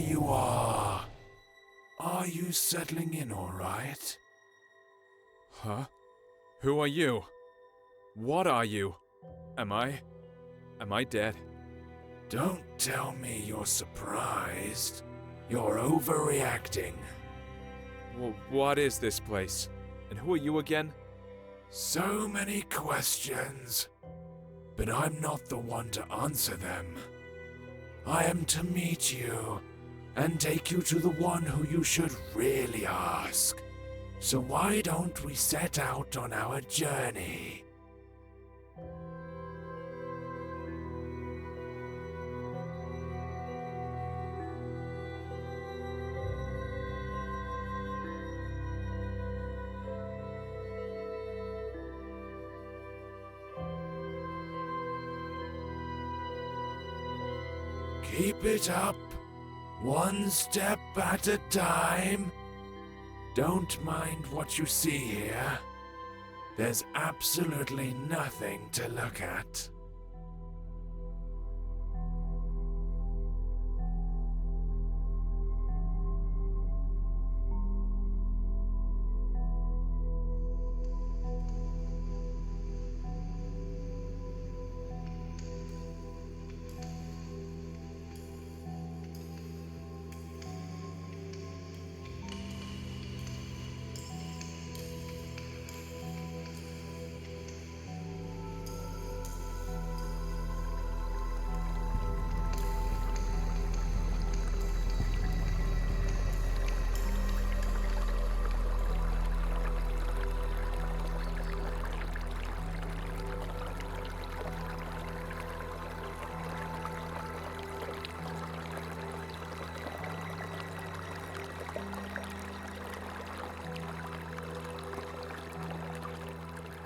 you are. Are you settling in all right? Huh? Who are you? What are you? Am I dead? Don't tell me you're surprised. You're overreacting. What is this place? And who are you again? So many questions, but I'm not the one to answer them. I am to meet you and take you to the one who you should really ask. So why don't we set out on our journey? Keep it up, one step at a time. Don't mind what you see here. There's absolutely nothing to look at.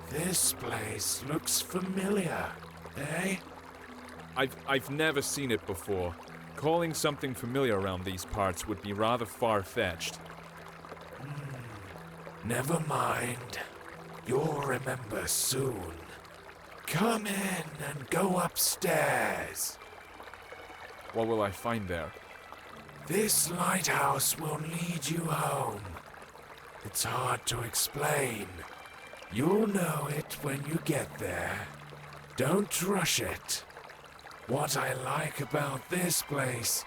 This place looks familiar, eh? I've never seen it before. Calling something familiar around these parts would be rather far-fetched. Never mind. You'll remember soon. Come in and go upstairs. What will I find there? This lighthouse will lead you home. It's hard to explain. You'll know it when you get there. Don't rush it. What I like about this place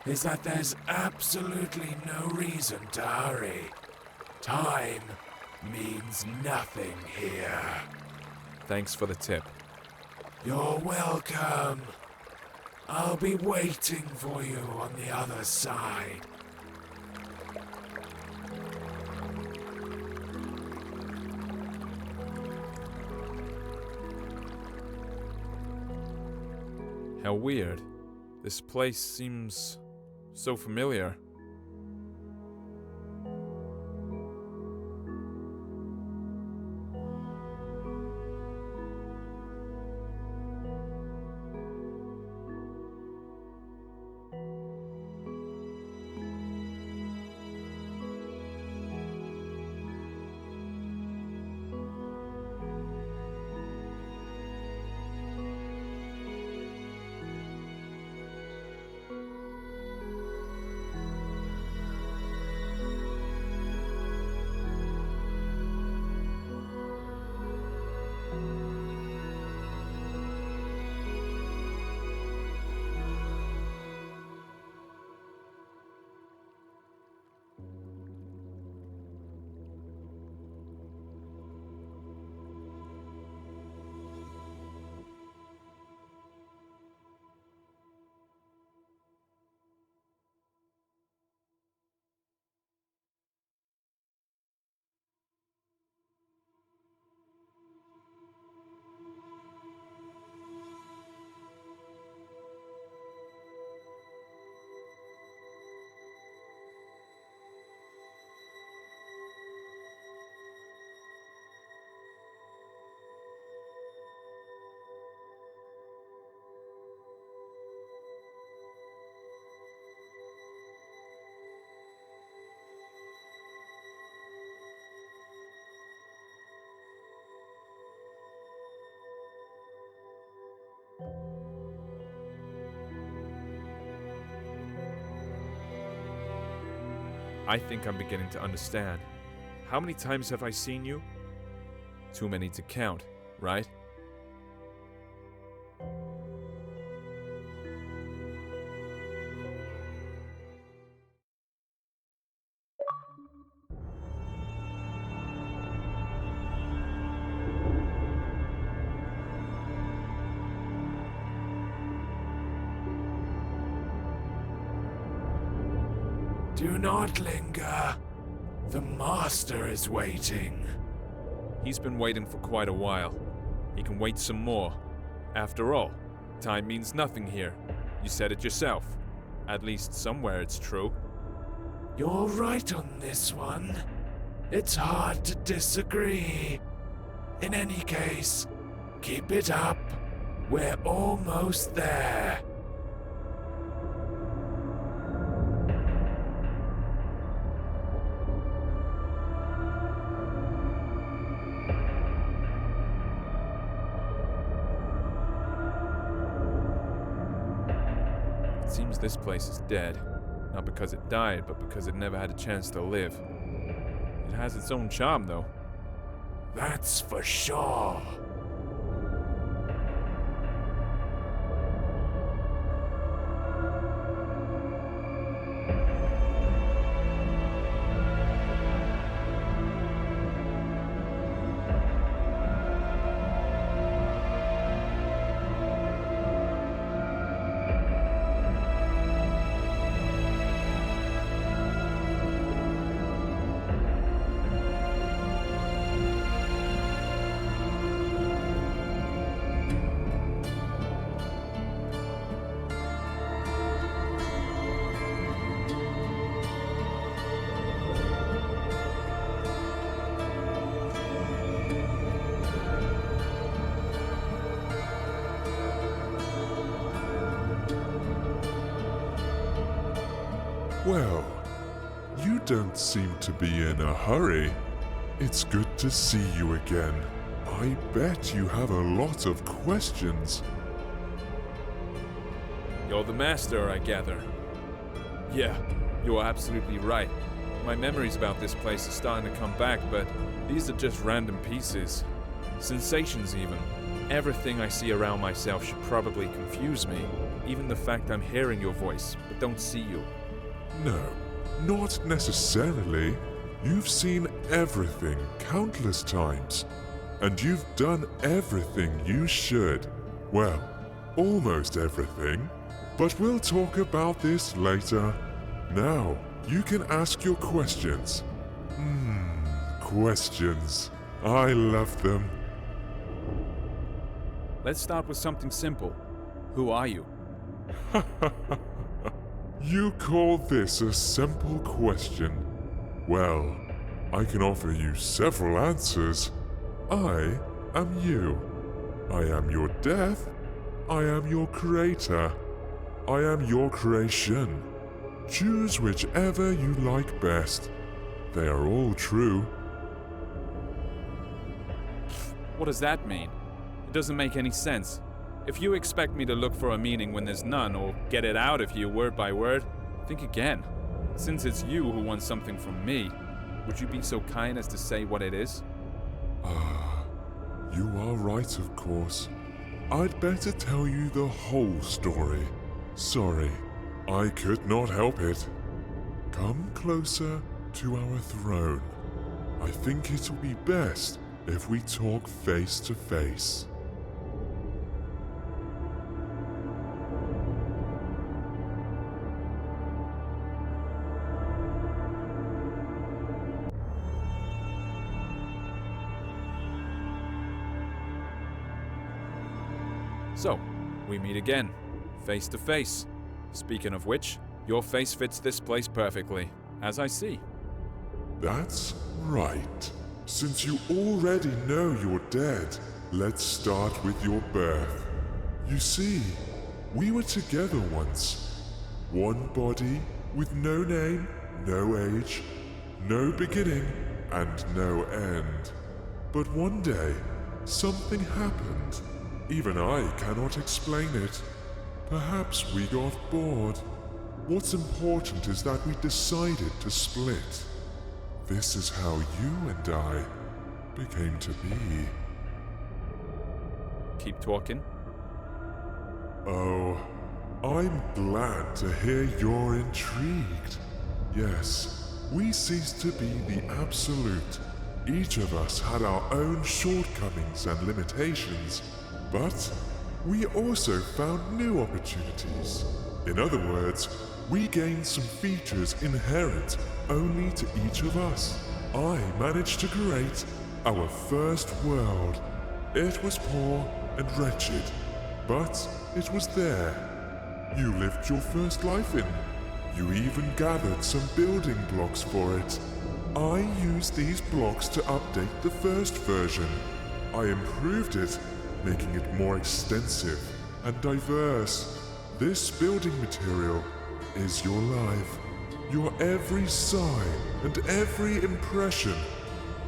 is that there's absolutely no reason to hurry. Time means nothing here. Thanks for the tip. You're welcome. I'll be waiting for you on the other side. How weird. This place seems so familiar. I think I'm beginning to understand. How many times have I seen you? Too many to count, right? Do not linger. The master is waiting. He's been waiting for quite a while. He can wait some more. After all, time means nothing here. You said it yourself. At least somewhere it's true. You're right on this one. It's hard to disagree. In any case, keep it up. We're almost there. It seems this place is dead. Not because it died, but because it never had a chance to live. It has its own charm, though. That's for sure. Well, you don't seem to be in a hurry. It's good to see you again. I bet you have a lot of questions. You're the master, I gather. Yeah, you're absolutely right. My memories about this place are starting to come back, but these are just random pieces. Sensations, even. Everything I see around myself should probably confuse me. Even the fact I'm hearing your voice, but don't see you. No, not necessarily. You've seen everything countless times. And you've done everything you should. Well, almost everything. But we'll talk about this later. Now, you can ask your questions. Questions. I love them. Let's start with something simple. Who are you? You call this a simple question? Well, I can offer you several answers. I am you. I am your death. I am your creator. I am your creation. Choose whichever you like best. They are all true. What does that mean? It doesn't make any sense. If you expect me to look for a meaning when there's none, or get it out of you word by word, think again. Since it's you who wants something from me, would you be so kind as to say what it is? You are right, of course. I'd better tell you the whole story. Sorry, I could not help it. Come closer to our throne. I think it'll be best if we talk face to face. So, we meet again, face to face. Speaking of which, your face fits this place perfectly, as I see. That's right. Since you already know you're dead, let's start with your birth. You see, we were together once. One body with no name, no age, no beginning, and no end. But one day, something happened. Even I cannot explain it. Perhaps we got bored. What's important is that we decided to split. This is how you and I became to be. Keep talking. Oh, I'm glad to hear you're intrigued. Yes, we ceased to be the absolute. Each of us had our own shortcomings and limitations, but we also found new opportunities. In other words, we gained some features inherent only to each of us. I managed to create our first world. It was poor and wretched, but it was there. You lived your first life in. You even gathered some building blocks for it. I used these blocks to update the first version. I improved it, making it more extensive and diverse. This building material is your life, your every sigh and every impression.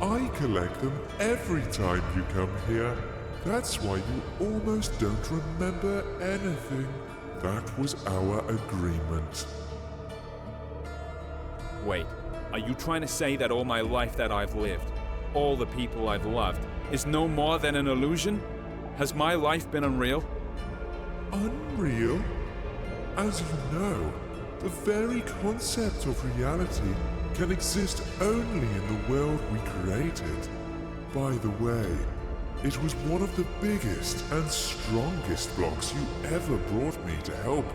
I collect them every time you come here. That's why you almost don't remember anything. That was our agreement. Wait, are you trying to say that all my life that I've lived, all the people I've loved, is no more than an illusion? Has my life been unreal? Unreal? As you know, the very concept of reality can exist only in the world we created. By the way, it was one of the biggest and strongest blocks you ever brought me to help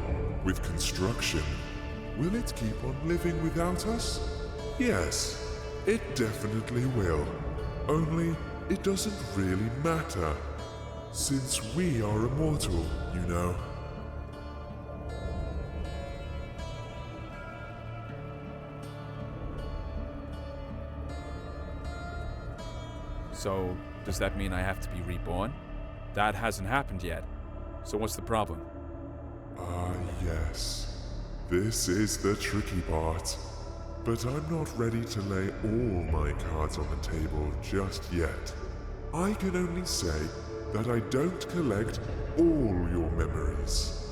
with construction. Will it keep on living without us? Yes, it definitely will. Only it doesn't really matter, since we are immortal, you know. So, does that mean I have to be reborn? That hasn't happened yet. So what's the problem? Ah, yes. This is the tricky part. But I'm not ready to lay all my cards on the table just yet. I can only say that I don't collect all your memories.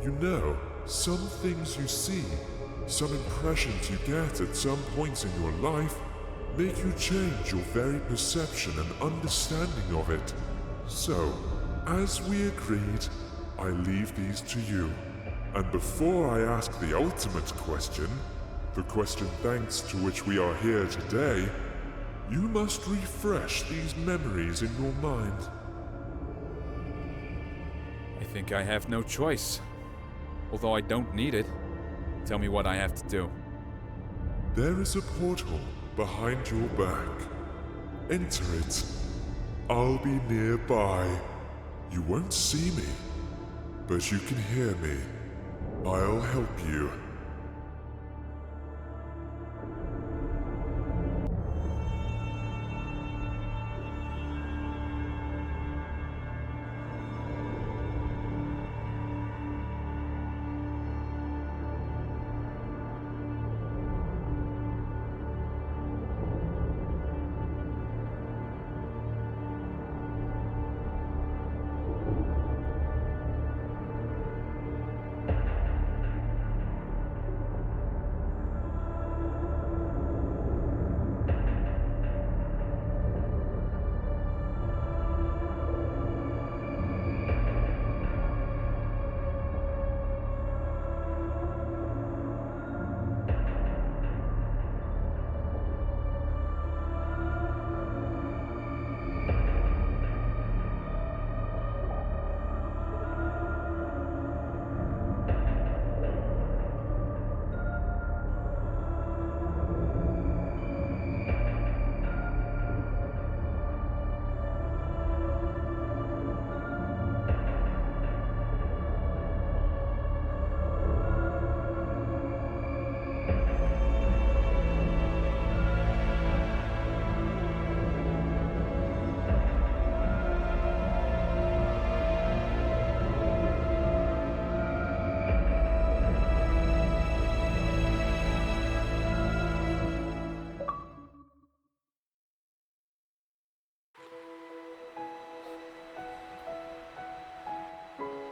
You know, some things you see, some impressions you get at some points in your life, make you change your very perception and understanding of it. So, as we agreed, I leave these to you. And before I ask the ultimate question, the question thanks to which we are here today, you must refresh these memories in your mind. I think I have no choice. Although I don't need it. Tell me what I have to do. There is a portal behind your back. Enter it. I'll be nearby. You won't see me, but you can hear me. I'll help you.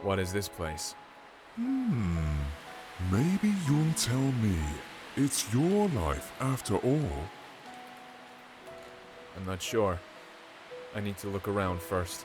What is this place? Maybe you'll tell me it's your life after all. I'm not sure. I need to look around first.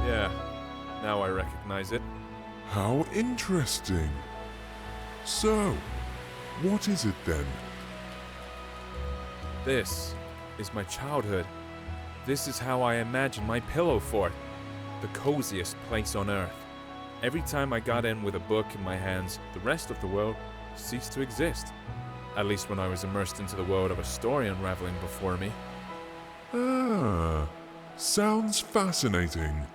Yeah, now I recognize it. How interesting. So, what is it then? This is my childhood. This is how I imagine my pillow fort, the coziest place on earth. Every time I got in with a book in my hands, the rest of the world ceased to exist. At least when I was immersed into the world of a story unraveling before me. Ah, sounds fascinating.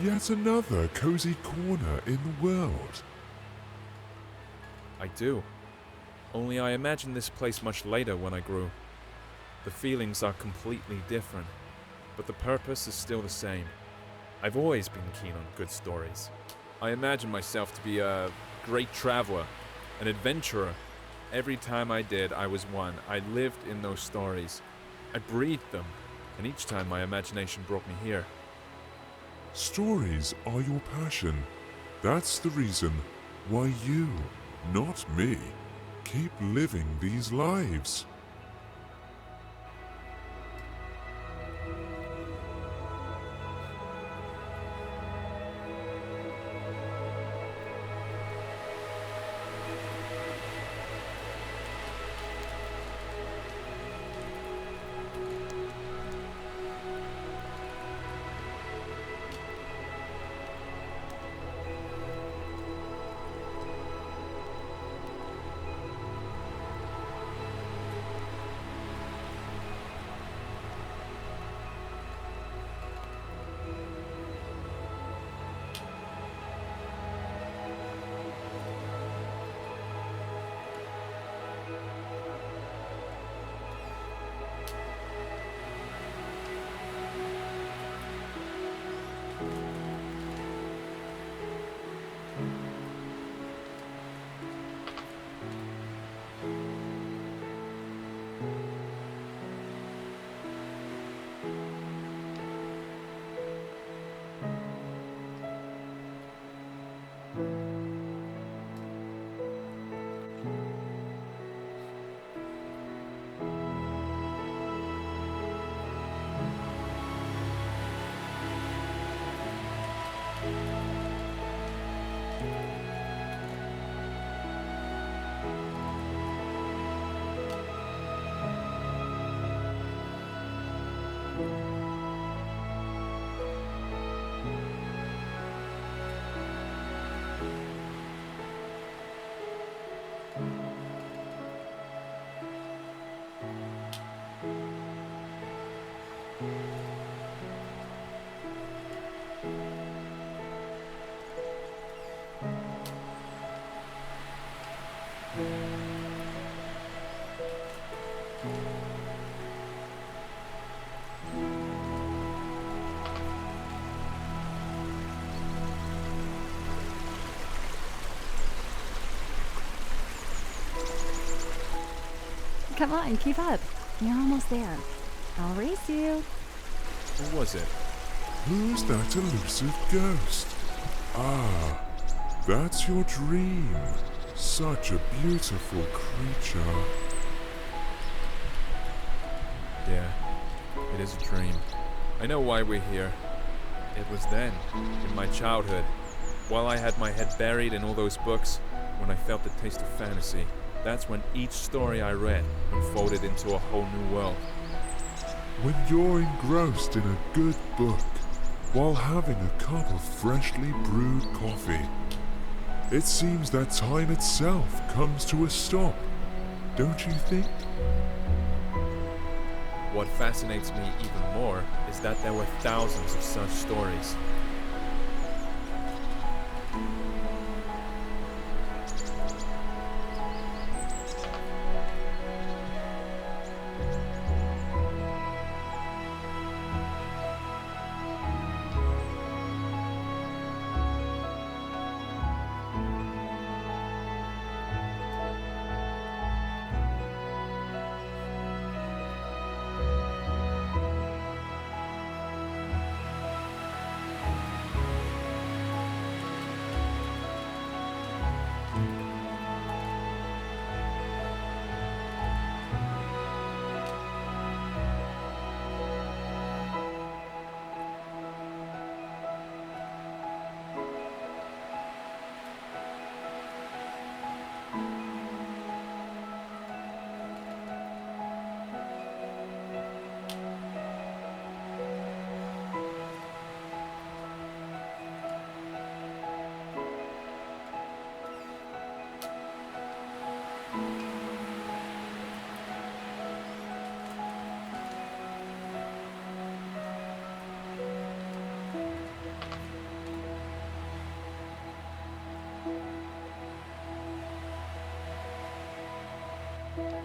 Yet another cozy corner in the world. I do. Only I imagined this place much later when I grew. The feelings are completely different, but the purpose is still the same. I've always been keen on good stories. I imagine myself to be a great traveler, an adventurer. Every time I did, I was one. I lived in those stories. I breathed them, and each time my imagination brought me here. Stories are your passion. That's the reason why you, not me, keep living these lives. Come on, keep up. You're almost there. I'll race you. Who was it? Who's that elusive ghost? Ah, that's your dream. Such a beautiful creature. Yeah, it is a dream. I know why we're here. It was then, in my childhood, while I had my head buried in all those books, when I felt the taste of fantasy. That's when each story I read unfolded into a whole new world. When you're engrossed in a good book, while having a cup of freshly brewed coffee, it seems that time itself comes to a stop, don't you think? What fascinates me even more is that there were thousands of such stories.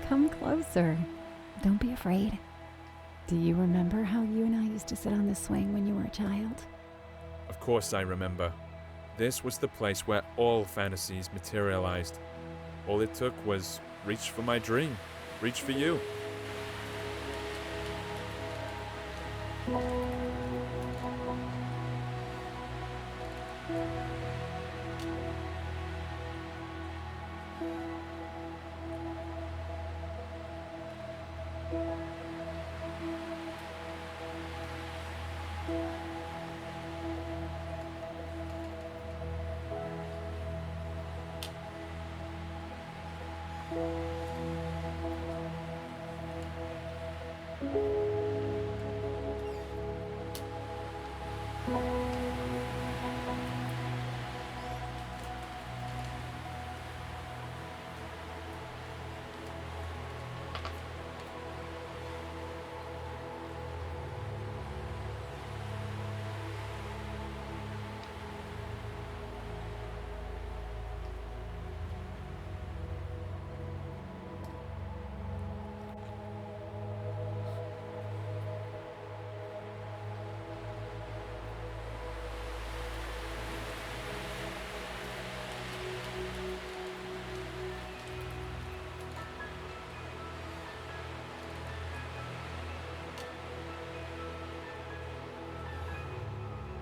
Come closer. Don't be afraid. Do you remember how you and I used to sit on the swing when you were a child? Of course I remember. This was the place where all fantasies materialized. All it took was reach for my dream, reach for you.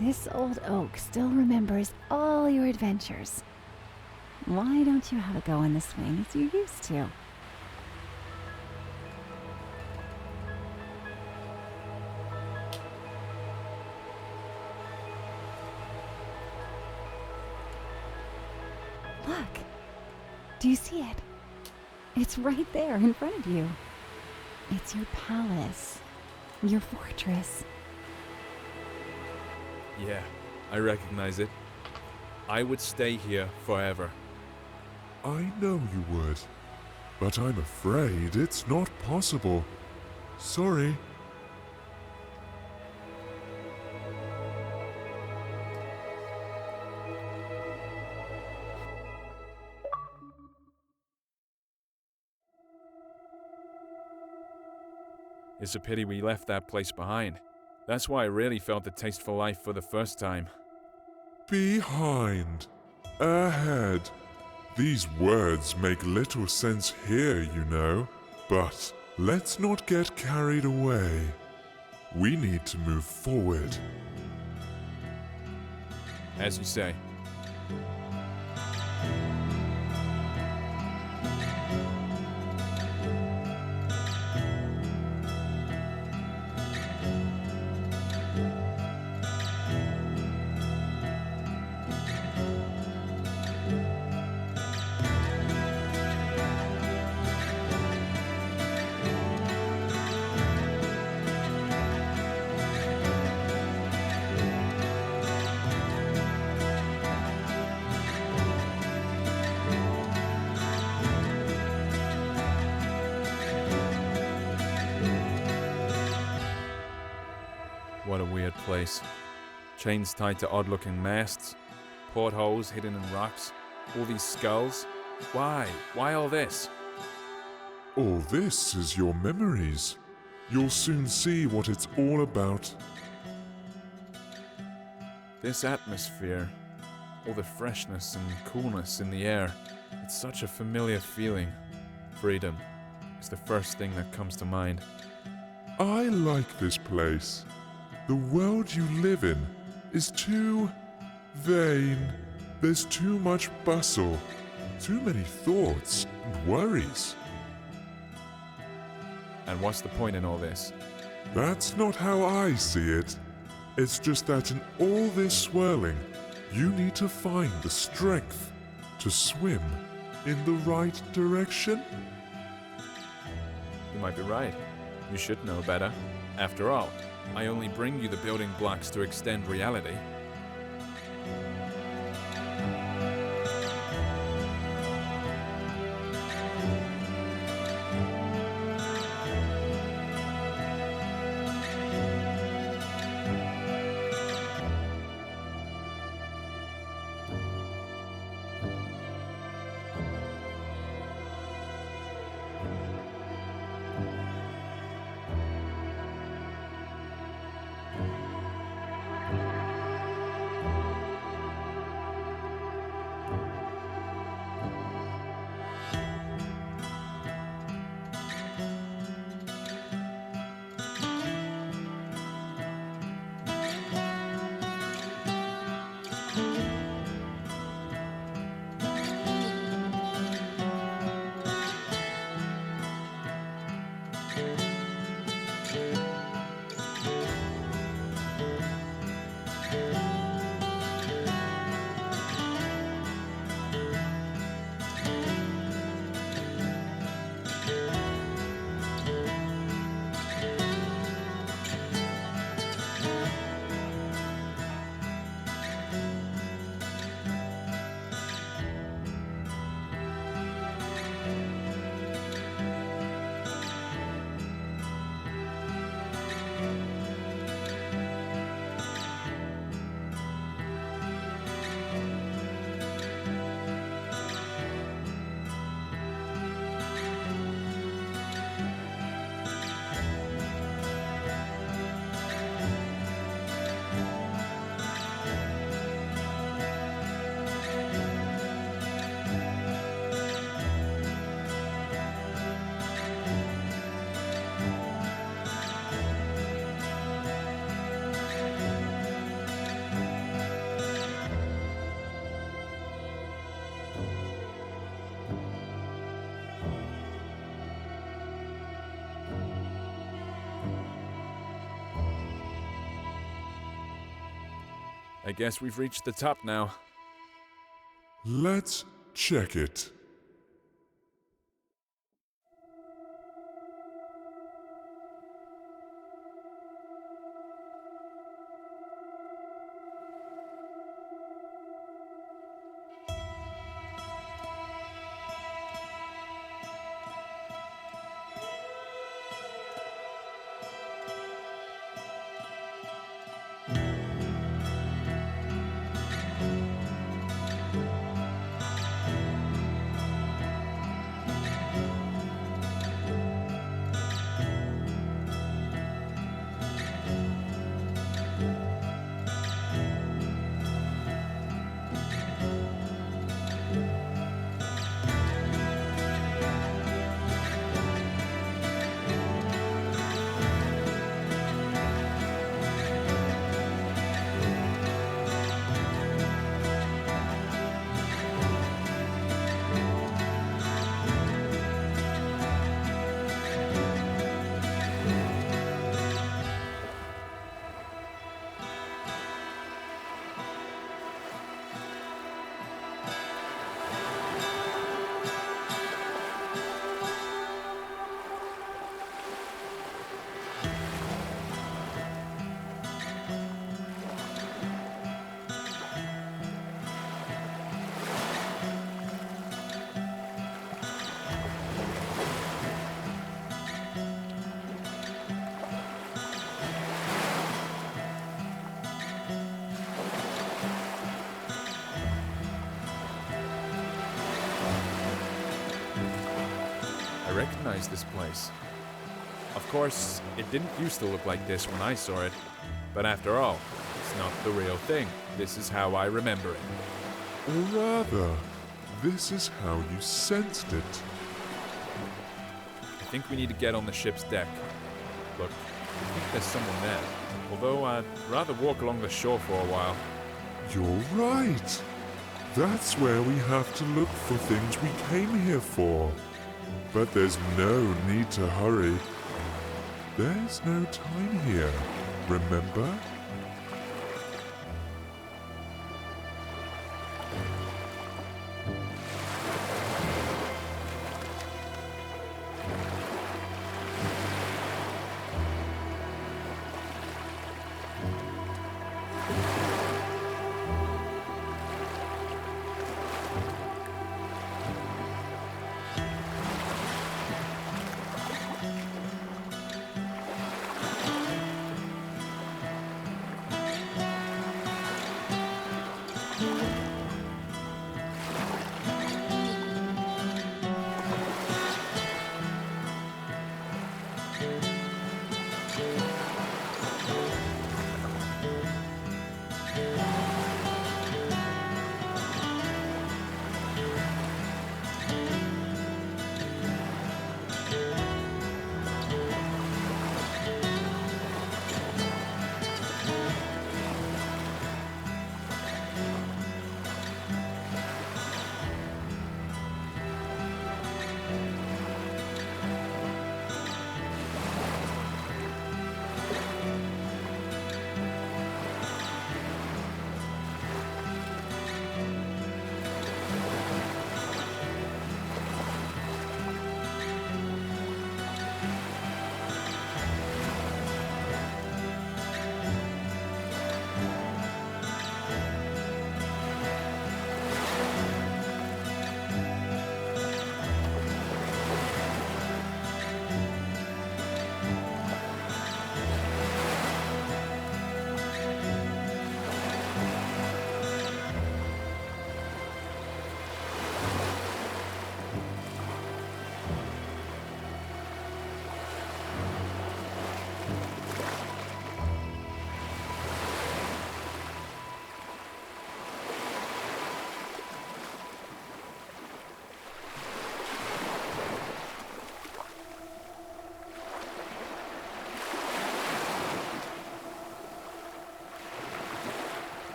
This old oak still remembers all your adventures. Why don't you have a go on the swing as you used to? Look. Do you see it? It's right there in front of you. It's your palace. Your fortress. Yeah, I recognize it. I would stay here forever. I know you would, but I'm afraid it's not possible. Sorry. It's a pity we left that place behind. That's why I really felt the taste for life for the first time. Behind. Ahead. These words make little sense here, you know. But let's not get carried away. We need to move forward. As you say. What a weird place. Chains tied to odd-looking masts, portholes hidden in rocks, all these skulls. Why? Why all this? All this is your memories. You'll soon see what it's all about. This atmosphere, all the freshness and coolness in the air, it's such a familiar feeling. Freedom is the first thing that comes to mind. I like this place. The world you live in is too vain. There's too much bustle, too many thoughts and worries. And what's the point in all this? That's not how I see it. It's just that in all this swirling, you need to find the strength to swim in the right direction. You might be right. You should know better. After all, I only bring you the building blocks to extend reality. I guess we've reached the top now. Let's check it. I recognize this place. Of course, it didn't used to look like this when I saw it, but after all, it's not the real thing. This is how I remember it. Or rather, this is how you sensed it. I think we need to get on the ship's deck. Look, I think there's someone there. Although I'd rather walk along the shore for a while. You're right. That's where we have to look for things we came here for. But there's no need to hurry. There's no time here, remember?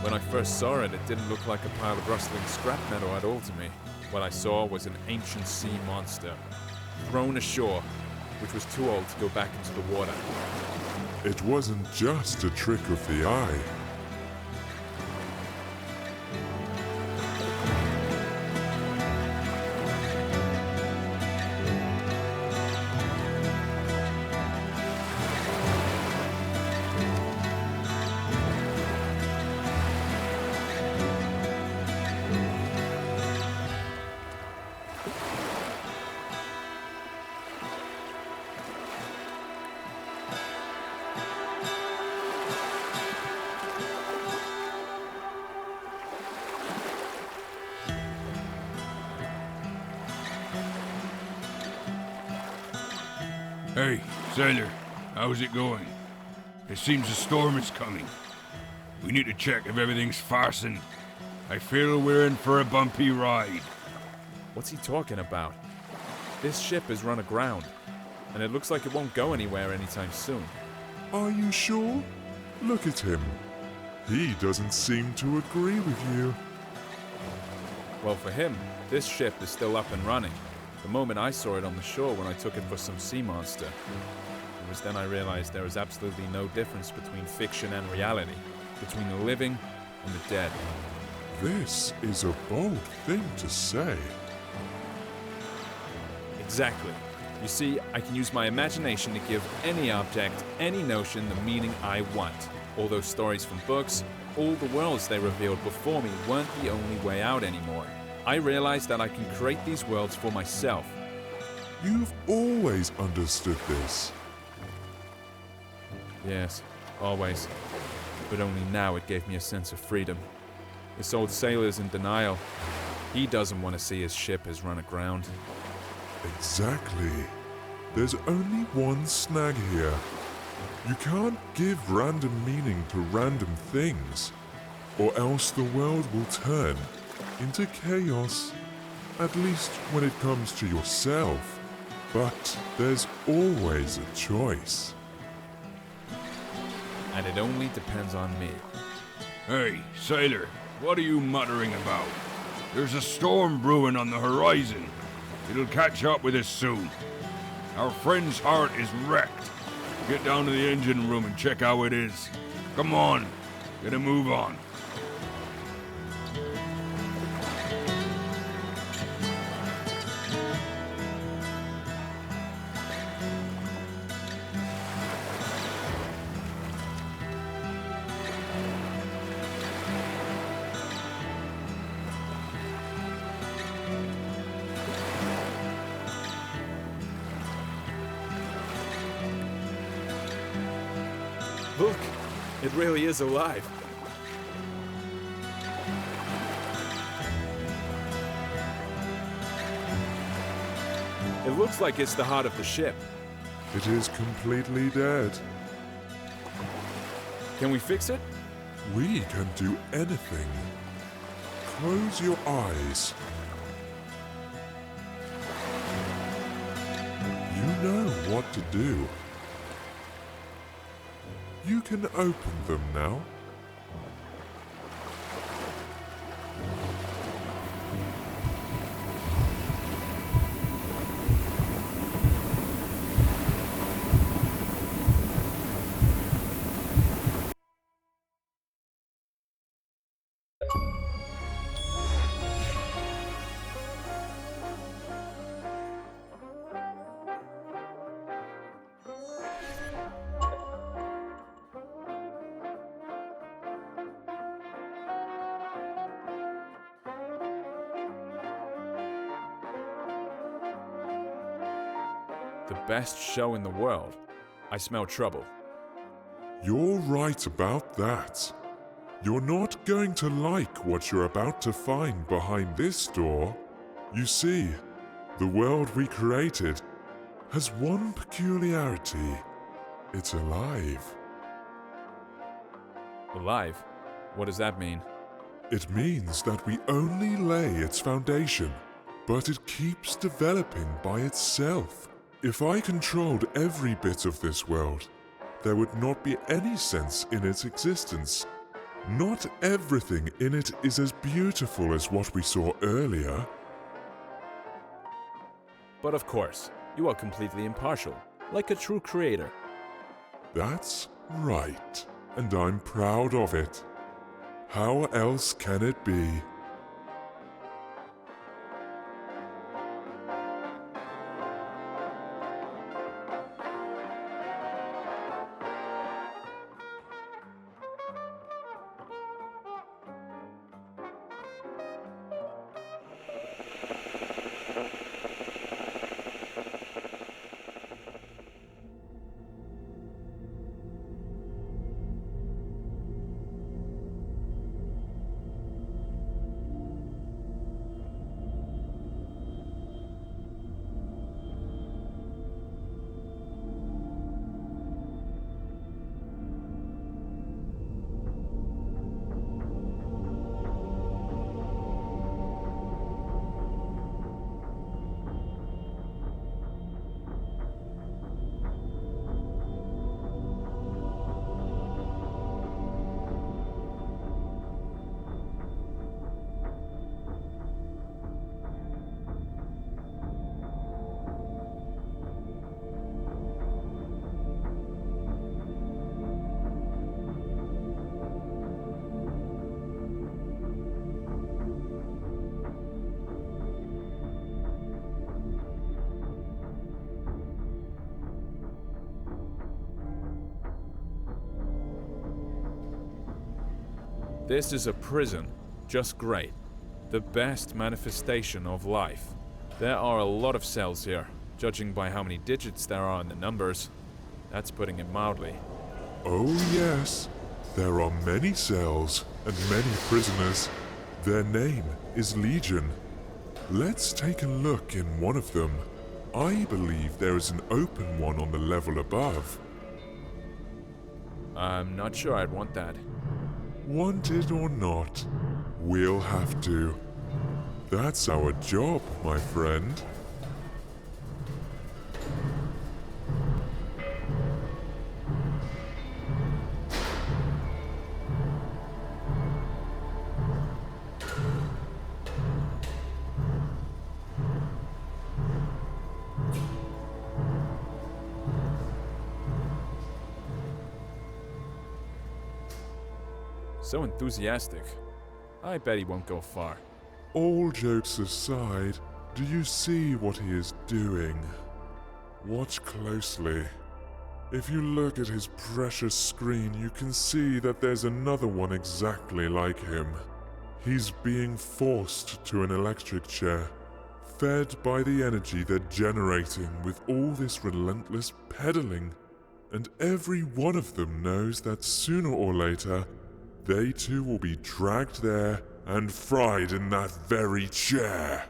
When I first saw it, it didn't look like a pile of rustling scrap metal at all to me. What I saw was an ancient sea monster, thrown ashore, which was too old to go back into the water. It wasn't just a trick of the eye. Hey, sailor, how's it going? It seems a storm is coming. We need to check if everything's fastened. I feel we're in for a bumpy ride. What's he talking about? This ship has run aground, and it looks like it won't go anywhere anytime soon. Are you sure? Look at him. He doesn't seem to agree with you. Well, for him, this ship is still up and running. The moment I saw it on the shore when I took it for some sea monster. It was then I realized there is absolutely no difference between fiction and reality, between the living and the dead. This is a bold thing to say. Exactly. You see, I can use my imagination to give any object, any notion the meaning I want. All those stories from books, all the worlds they revealed before me weren't the only way out anymore. I realized that I can create these worlds for myself. You've always understood this. Yes, always. But only now it gave me a sense of freedom. This old sailor's in denial. He doesn't want to see his ship has run aground. Exactly. There's only one snag here. You can't give random meaning to random things, or else the world will turn into chaos. At least when it comes to yourself. But there's always a choice. And it only depends on me. Hey, sailor, what are you muttering about? There's a storm brewing on the horizon. It'll catch up with us soon. Our friend's heart is wrecked. Get down to the engine room and check how it is. Come on, get a move on. Look, it really is alive. It looks like it's the heart of the ship. It is completely dead. Can we fix it? We can do anything. Close your eyes. You know what to do. You can open them now. The best show in the world. I smell trouble. You're right about that. You're not going to like what you're about to find behind this door. You see, the world we created has one peculiarity. It's alive. Alive? What does that mean? It means that we only lay its foundation, but it keeps developing by itself. If I controlled every bit of this world, there would not be any sense in its existence. Not everything in it is as beautiful as what we saw earlier. But of course, you are completely impartial, like a true creator. That's right, and I'm proud of it. How else can it be? This is a prison, just great. The best manifestation of life. There are a lot of cells here, judging by how many digits there are in the numbers. That's putting it mildly. Oh yes, there are many cells and many prisoners. Their name is Legion. Let's take a look in one of them. I believe there is an open one on the level above. I'm not sure I'd want that. Want it or not, we'll have to. That's our job, my friend. So enthusiastic. I bet he won't go far. All jokes aside, do you see what he is doing? Watch closely. If you look at his precious screen, you can see that there's another one exactly like him. He's being forced to an electric chair, fed by the energy they're generating with all this relentless pedaling. And every one of them knows that sooner or later, they too will be dragged there and fried in that very chair.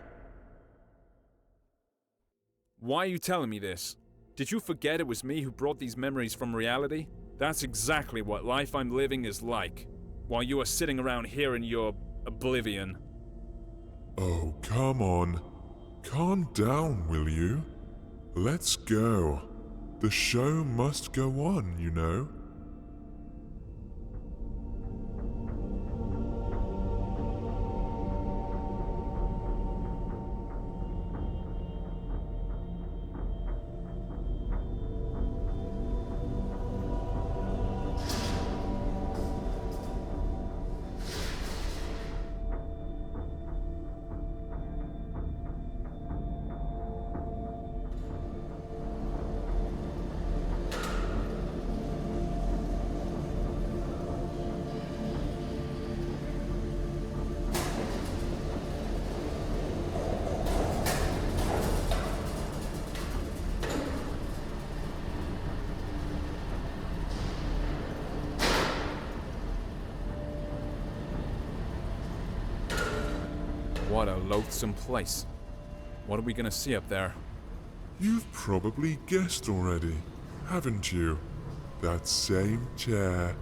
Why are you telling me this? Did you forget it was me who brought these memories from reality? That's exactly what life I'm living is like, while you are sitting around here in your oblivion. Oh, come on. Calm down, will you? Let's go. The show must go on, you know. What a loathsome place. What are we gonna see up there? You've probably guessed already, haven't you? That same chair.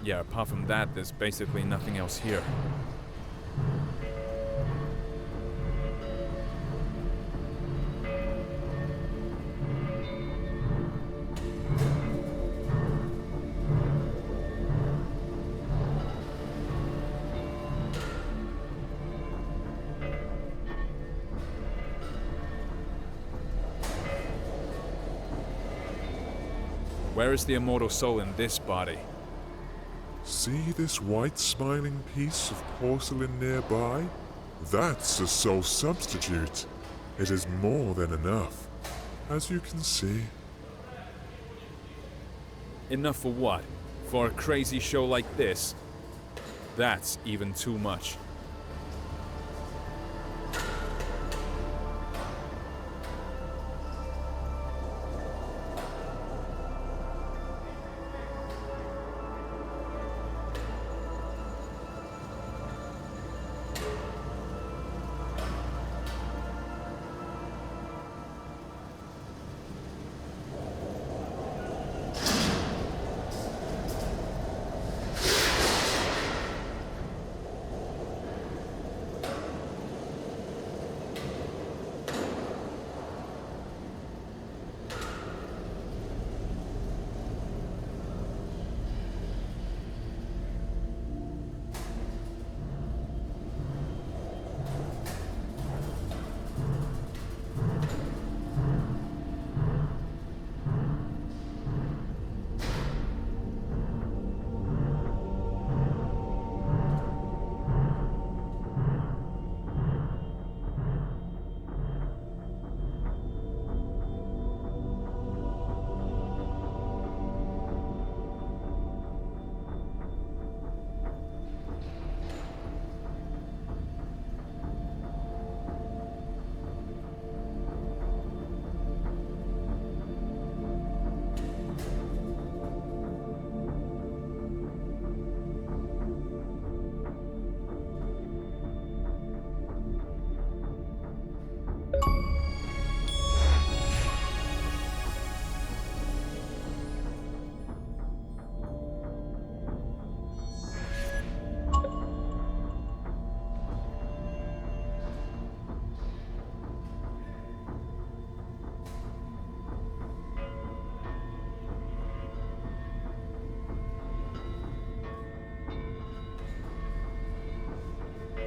Yeah, apart from that, there's basically nothing else here. Where is the immortal soul in this body? See this white smiling piece of porcelain nearby? That's a soul substitute. It is more than enough, as you can see. Enough for what? For a crazy show like this? That's even too much.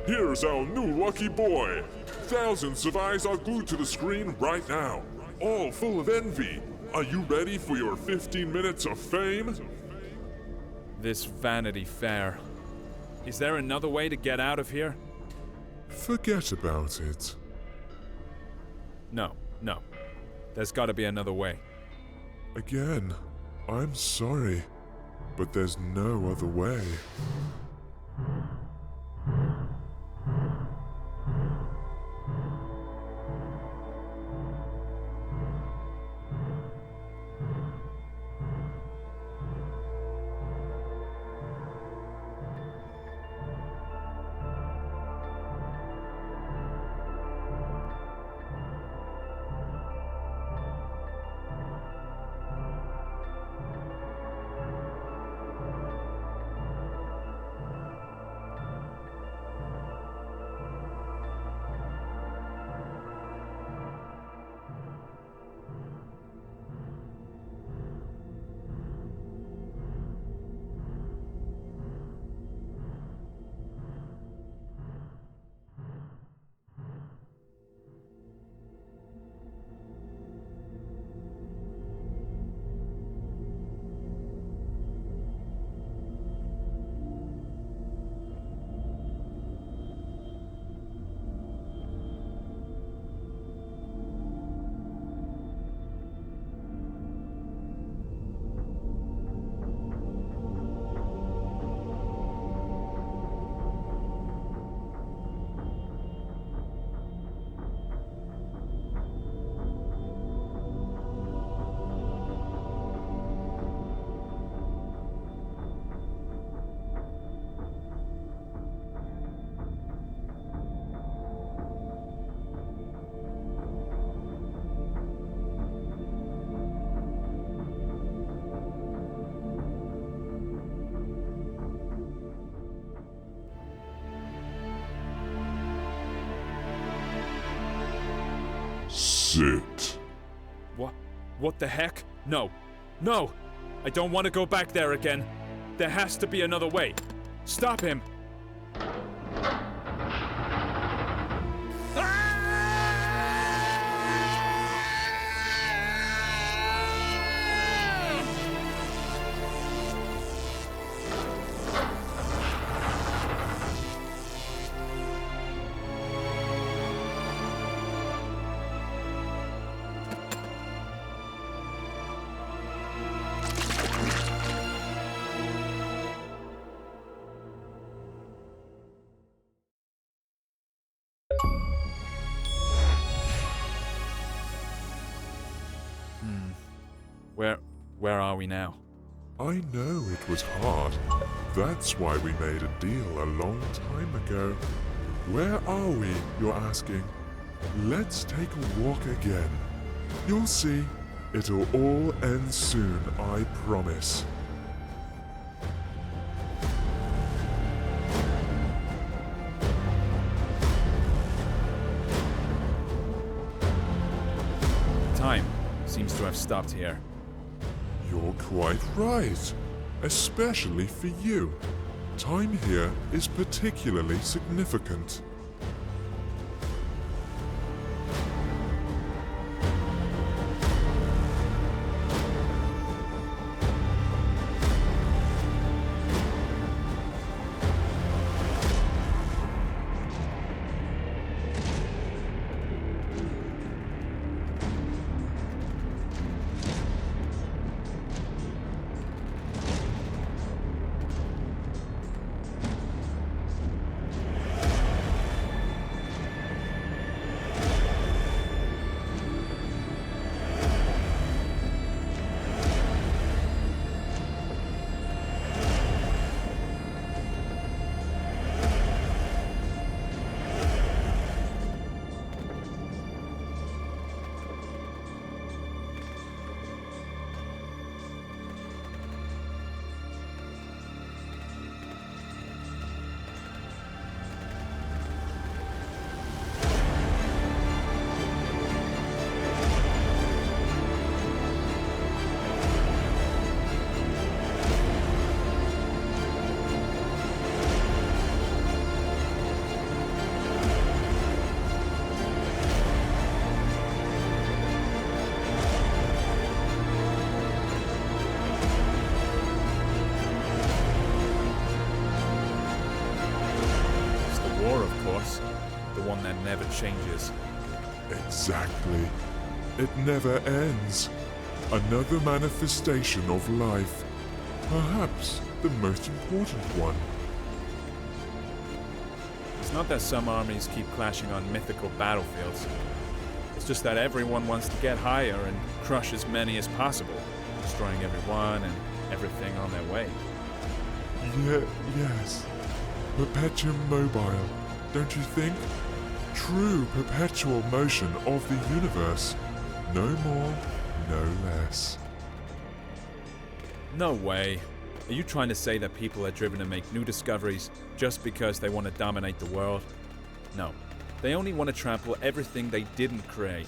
Here's our new lucky boy. Thousands of eyes are glued to the screen right now, all full of envy. Are you ready for your 15 minutes of fame? This Vanity Fair. Is there another way to get out of here? Forget about it. No. There's gotta be another way. Again, I'm sorry, but there's no other way. Sit. What the heck? No! I don't want to go back there again. There has to be another way. Stop him! Where are we now? I know it was hard. That's why we made a deal a long time ago. Where are we, you're asking? Let's take a walk again. You'll see. It'll all end soon, I promise. Time seems to have stopped here. You're quite right. Especially for you. Time here is particularly significant. The one that never changes. Exactly. It never ends. Another manifestation of life. Perhaps the most important one. It's not that some armies keep clashing on mythical battlefields. It's just that everyone wants to get higher and crush as many as possible, destroying everyone and everything on their way. Yes. Perpetuum mobile, don't you think? True perpetual motion of the universe. No more, no less. No way. Are you trying to say that people are driven to make new discoveries just because they want to dominate the world? No. They only want to trample everything they didn't create.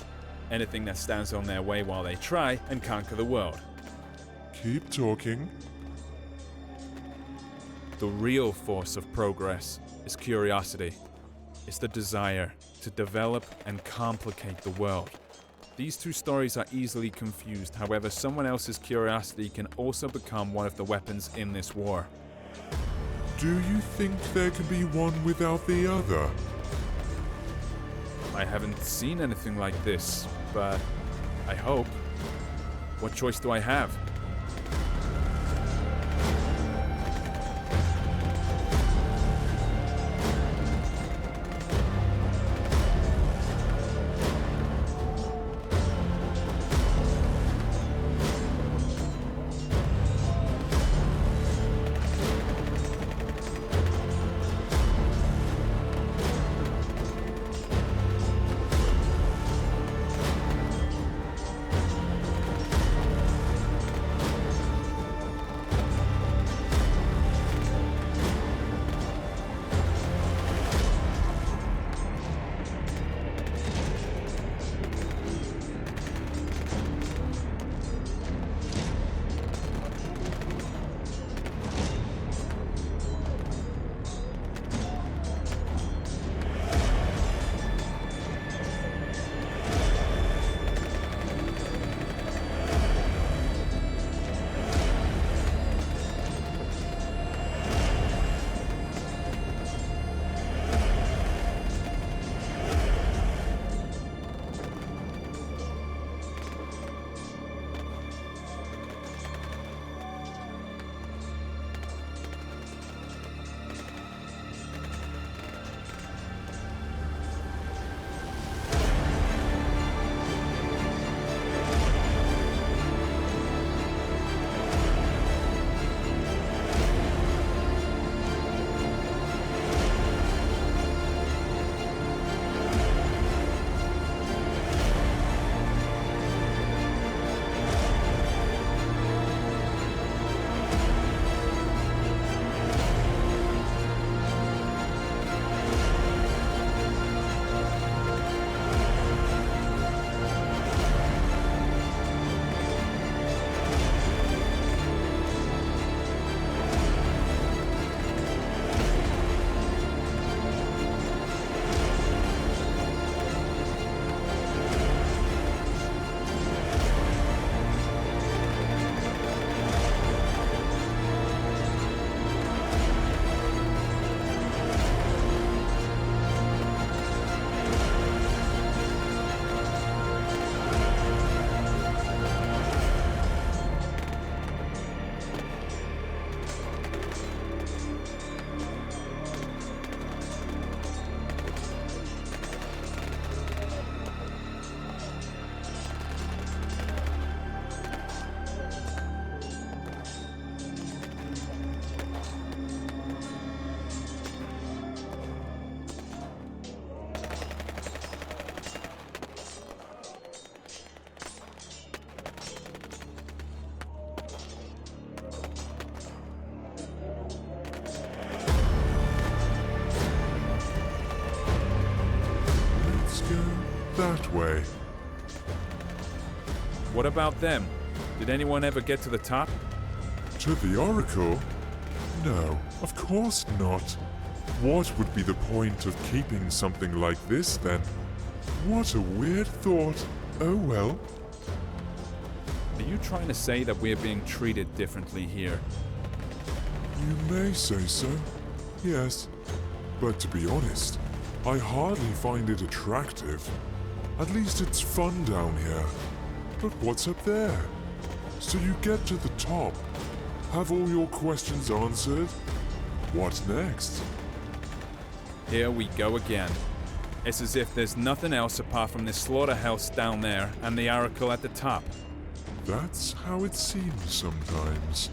Anything that stands on their way while they try and conquer the world. Keep talking. The real force of progress is curiosity. It's the desire to develop and complicate the world. These two stories are easily confused, however, someone else's curiosity can also become one of the weapons in this war. Do you think there can be one without the other? I haven't seen anything like this, but I hope. What choice do I have? that way. What about them? Did anyone ever get to the top? To the Oracle? No, of course not. What would be the point of keeping something like this then? What a weird thought. Oh well. Are you trying to say that we're being treated differently here? You may say so, yes. But to be honest, I hardly find it attractive. At least it's fun down here. But what's up there? So you get to the top. Have all your questions answered? What next? Here we go again. It's as if there's nothing else apart from this slaughterhouse down there and the oracle at the top. That's how it seems sometimes.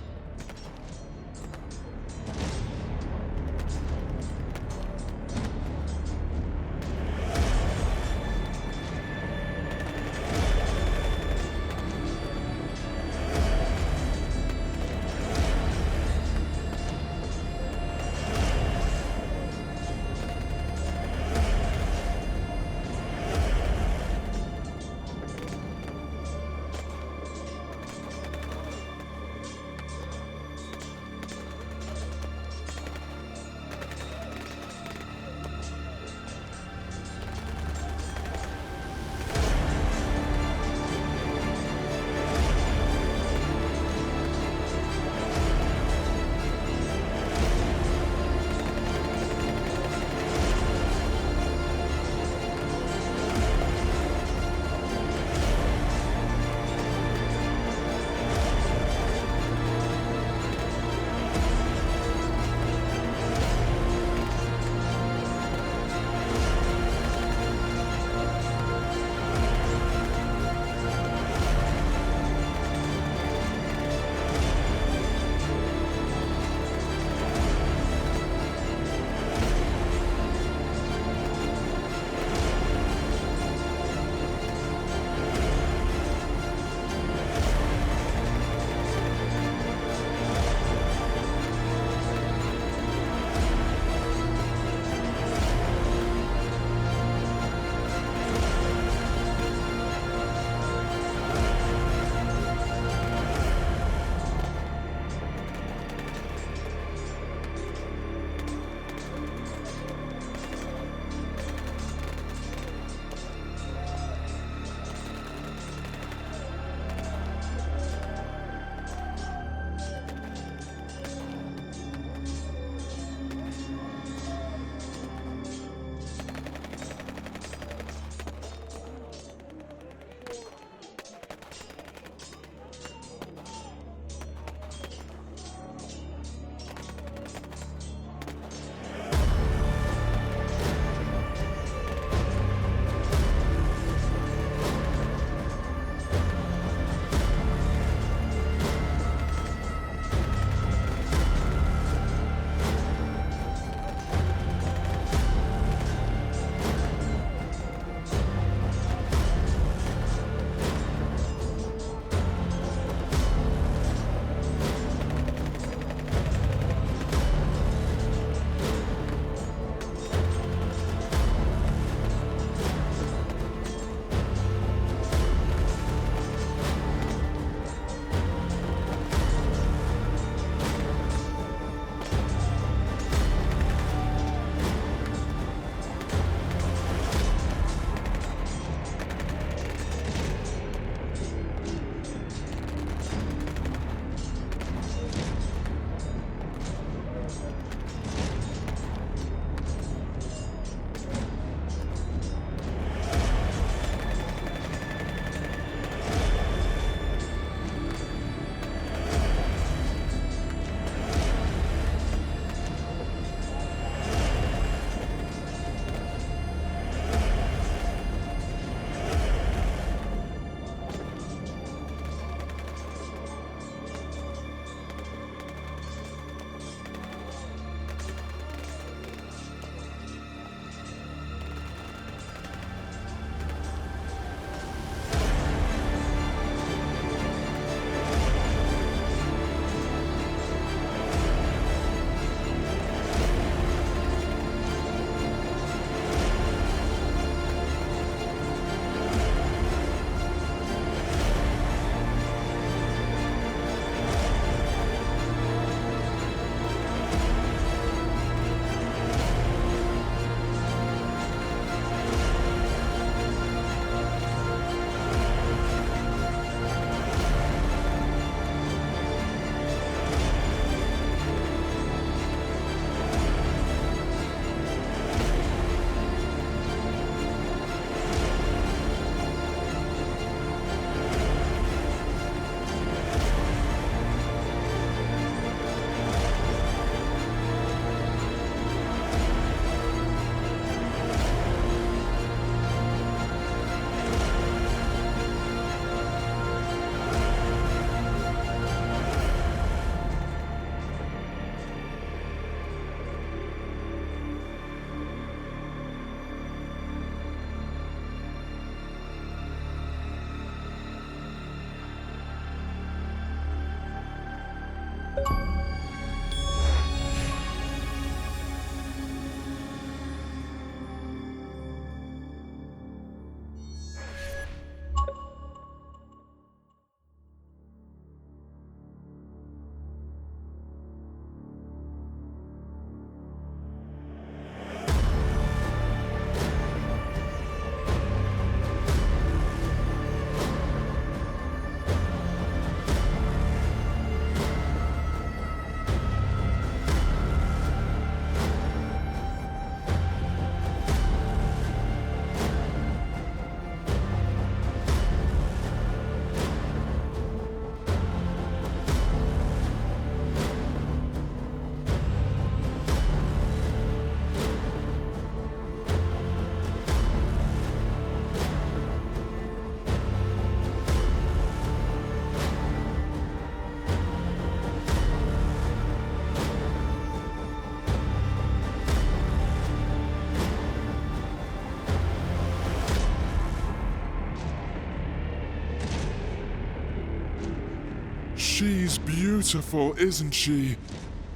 She's beautiful, isn't she?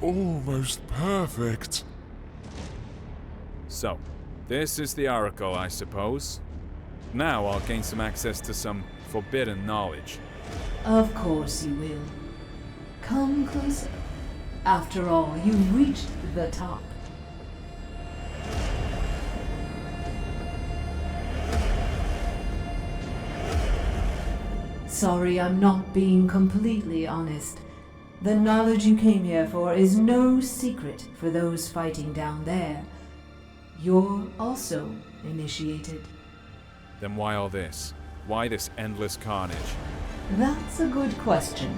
Almost perfect. So, this is the Oracle, I suppose. Now I'll gain some access to some forbidden knowledge. Of course you will. Come closer. After all, you've reached the top. Sorry, I'm not being completely honest. The knowledge you came here for is no secret for those fighting down there. You're also initiated. Then why all this? Why this endless carnage? That's a good question.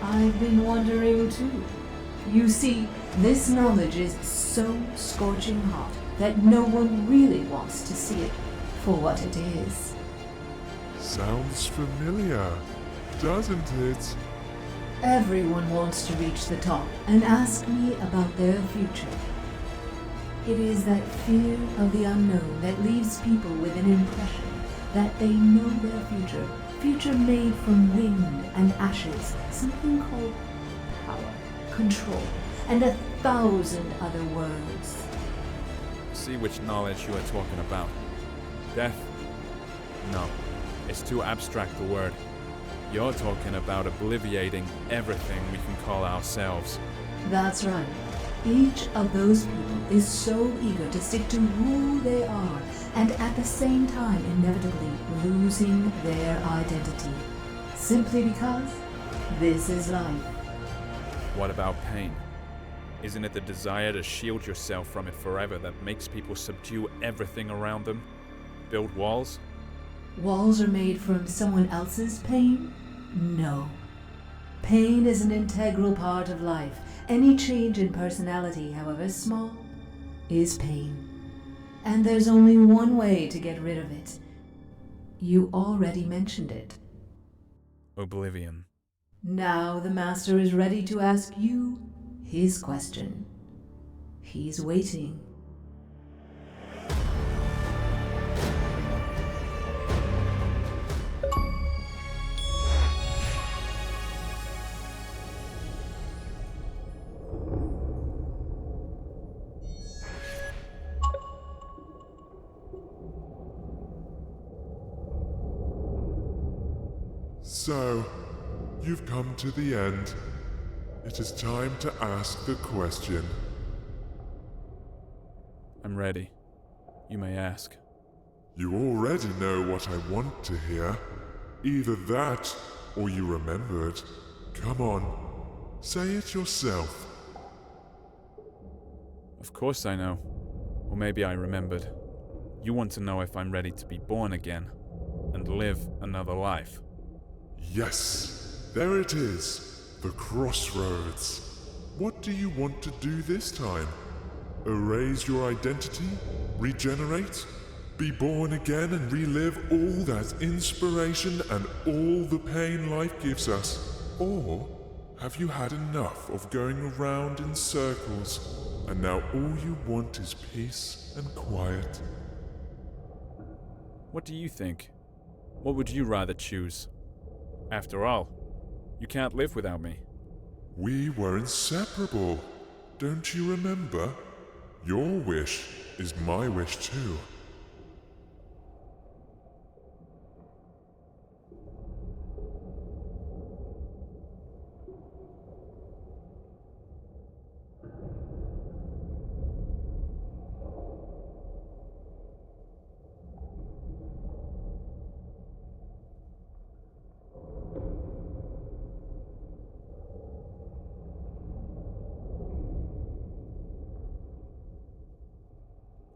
I've been wondering too. You see, this knowledge is so scorching hot that no one really wants to see it for what it is. Sounds familiar, doesn't it? Everyone wants to reach the top and ask me about their future. It is that fear of the unknown that leaves people with an impression that they know their future made from wind and ashes, something called power, control, and 1,000 other words. See which knowledge you are talking about. Death? No, it's too abstract a word. You're talking about obliviating everything we can call ourselves. That's right. Each of those people is so eager to stick to who they are, and at the same time inevitably losing their identity. Simply because this is life. What about pain? Isn't it the desire to shield yourself from it forever that makes people subdue everything around them? Build walls? Walls are made from someone else's pain? No. Pain is an integral part of life. Any change in personality, however small, is pain. And there's only one way to get rid of it. You already mentioned it. Oblivion. Now the Master is ready to ask you his question. He's waiting. So, you've come to the end. It is time to ask the question. I'm ready. You may ask. You already know what I want to hear. Either that, or you remember it. Come on, say it yourself. Of course I know. Or maybe I remembered. You want to know if I'm ready to be born again and live another life. Yes, there it is. The crossroads. What do you want to do this time? Erase your identity? Regenerate? Be born again and relive all that inspiration and all the pain life gives us? Or have you had enough of going around in circles and now all you want is peace and quiet? What do you think? What would you rather choose? After all, you can't live without me. We were inseparable. Don't you remember? Your wish is my wish too.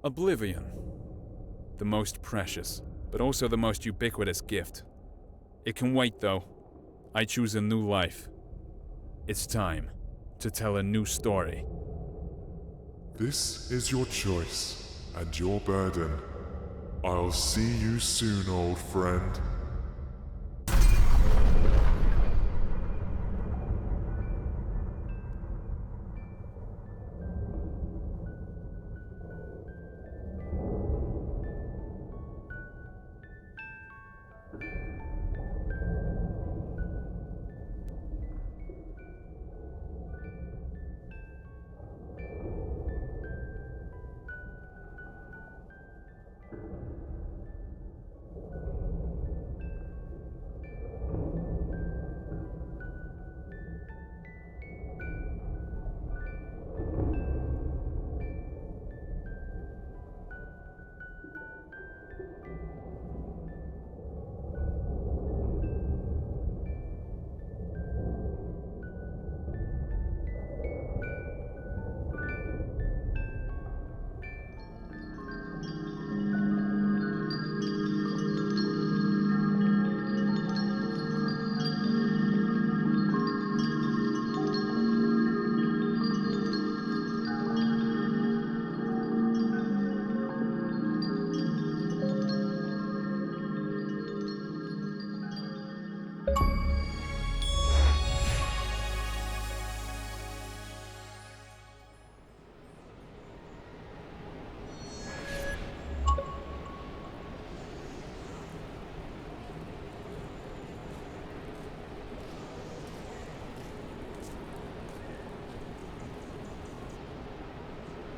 Oblivion. The most precious, but also the most ubiquitous gift. It can wait though. I choose a new life. It's time to tell a new story. This is your choice and your burden. I'll see you soon, old friend.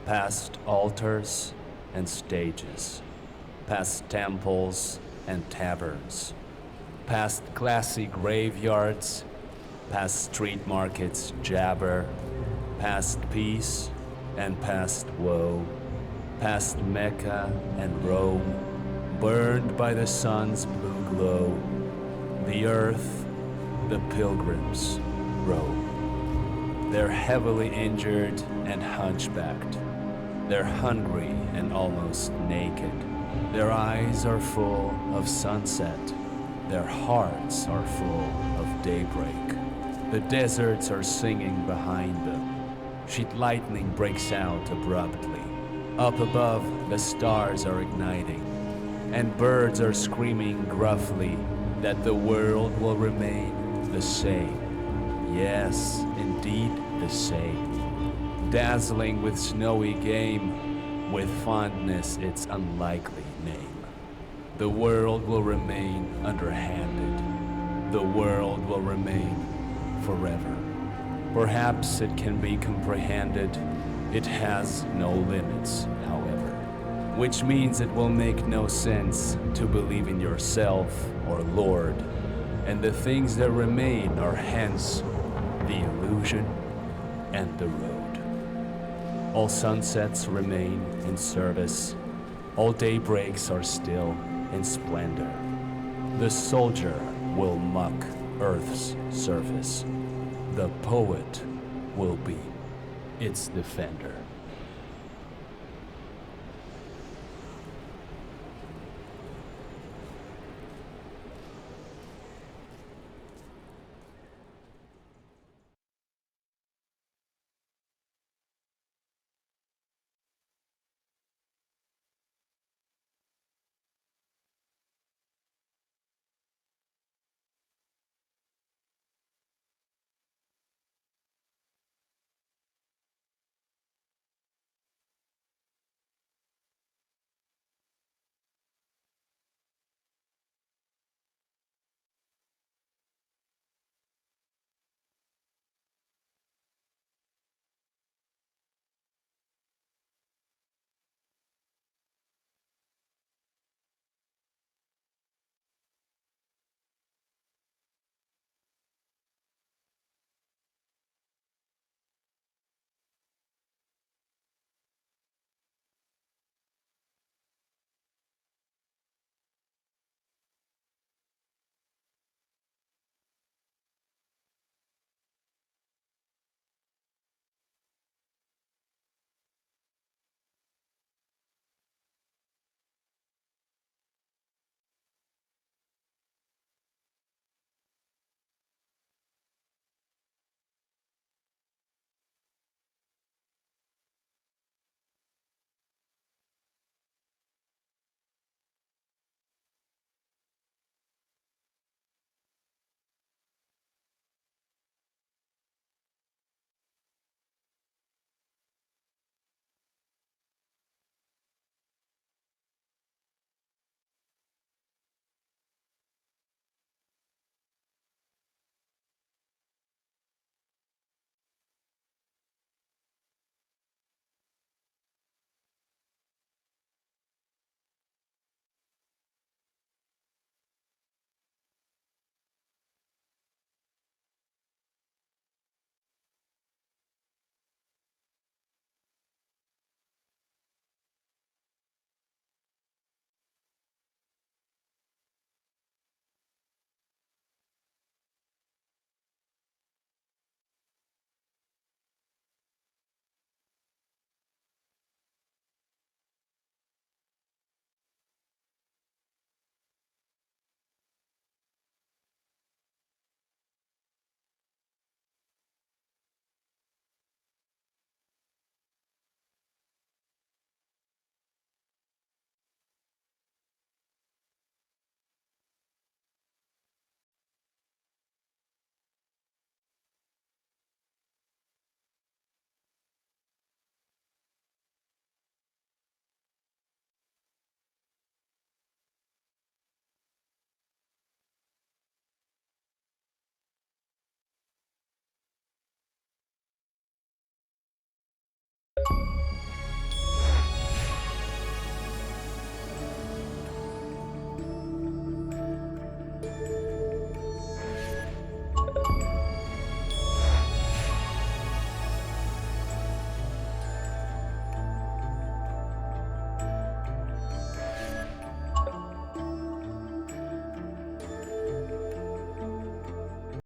Past altars and stages, past temples and taverns, past classy graveyards, past street markets jabber, past peace and past woe, past Mecca and Rome, burned by the sun's blue glow. The earth, the pilgrims roam. They're heavily injured and hunchbacked. They're hungry and almost naked. Their eyes are full of sunset. Their hearts are full of daybreak. The deserts are singing behind them. Sheet lightning breaks out abruptly. Up above, the stars are igniting, and birds are screaming gruffly that the world will remain the same. Yes, indeed the same. Dazzling with snowy game, with fondness its unlikely name. The world will remain underhanded. The world will remain forever. Perhaps it can be comprehended. It has no limits, however. Which means it will make no sense to believe in yourself or Lord. And the things that remain are hence the illusion and the road. All sunsets remain in service. All daybreaks are still in splendor. The soldier will mock Earth's surface. The poet will be its defender.